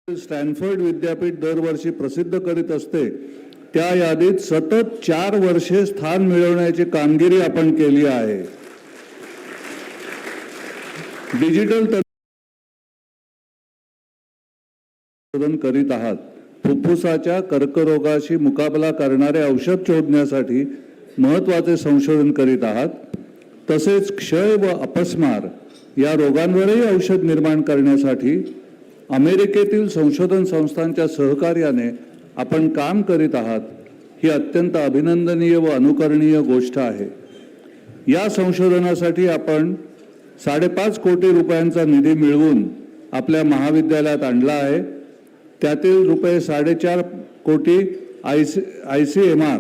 Stanford विद्यापीठ दरवर्षी प्रसिद्ध करीत असते त्या यादीत सतत 4 वर्षे स्थान मिळवण्याची कामगिरी आपण केली आहे। डिजिटल संशोधन करीत आहात। फुफ्फुसाच्या कर्करोगाशी मुकाबला करणारे औषध शोधण्यासाठी महत्त्वाचे संशोधन करीत आहात। तसेच क्षय व अपस्मार या रोगांवरही औषध निर्माण करण्यासाठी अमेरिकेतील संशोधन संस्थांच्या सहकार्याने आपण काम करीत आहात। ही अत्यंत अभिनंदनीय व अनुकरणीय गोष्ट आहे। या संशोधनासाठी आपण 5.5 कोटी रुपयांचा निधी मिळवून आपल्या महाविद्यालयात आणला आहे। त्यातील रुपये 4.5 कोटी ICMR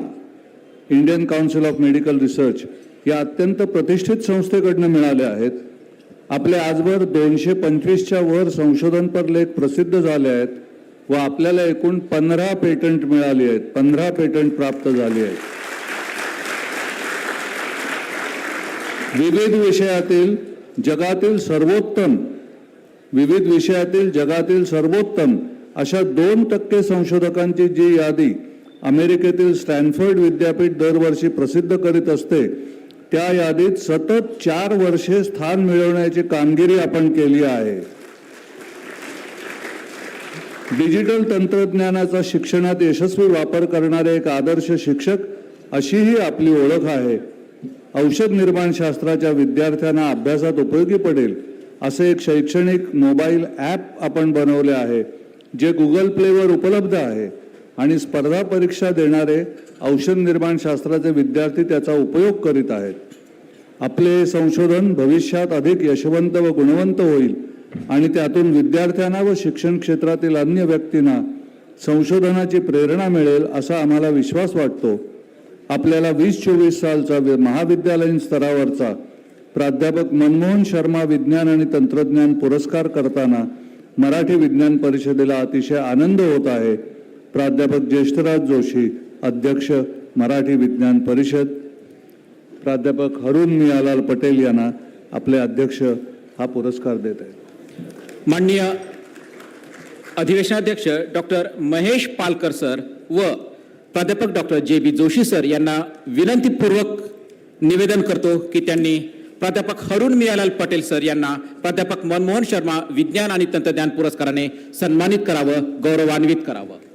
Indian council of medical research या अत्यंत प्रतिष्ठित संस्थेकडून मिळाले आहेत। आपले आजवर 225च्या वर संशोधनपर लेख प्रसिद्ध झाले आहेत व आपल्याला एकूण 15 पेटंट मिळाली आहेत, 15 पेटंट प्राप्त झाली आहेत। विविध विषयातील जगातील सर्वोत्तम अशा 2% संशोधकांची जी यादी अमेरिकेतील स्टॅनफोर्ड विद्यापीठ दरवर्षी प्रसिद्ध करीत असते त्या यादीत सतत 4 वर्षे स्थान मिळवण्याची कामगिरी आपण केली आहे। डिजिटल तंत्रज्ञानाचा शिक्षणात यशस्वी वापर करणारे एक आदर्श शिक्षक अशी ही आपली ओळख आहे। औषध निर्माण शास्त्राच्या विद्यार्थ्यांना अभ्यासात उपयोगी पडेल असे एक शैक्षणिक मोबाईल ॲप आपण बनवले आहे जे Google Playवर उपलब्ध आहे आणि स्पर्धा परीक्षा देणारे औषध निर्माण शास्त्राचे विद्यार्थी त्याचा उपयोग करीत आहेत। आपले संशोधन भविष्यात अधिक यशवंत व गुणवंत होईल आणि त्यातून विद्यार्थ्यांना व शिक्षण क्षेत्रातील अन्य व्यक्तींना संशोधनाची प्रेरणा मिळेल असा आम्हाला विश्वास वाटतो। आपल्याला 2024 सालचा महाविद्यालयीन स्तरावरचा प्राध्यापक मनमोहन शर्मा विज्ञान आणि तंत्रज्ञान पुरस्कार करताना मराठी विज्ञान परिषदेला अतिशय आनंद होत आहे। प्राध्यापक ज्येष्ठराज जोशी, अध्यक्ष मराठी विज्ञान परिषद, प्राध्यापक हरून मियालाल पटेल यांना आपले अध्यक्ष हा पुरस्कार देत आहेत। माननीय अधिवेशनाध्यक्ष डॉक्टर महेश पालकर सर व प्राध्यापक डॉक्टर JB जोशी सर यांना विनंतीपूर्वक निवेदन करतो की त्यांनी प्राध्यापक हरून मियालाल पटेल सर यांना प्राध्यापक मनमोहन शर्मा विज्ञान आणि तंत्रज्ञान पुरस्काराने सन्मानित करावं, गौरवान्वित करावं।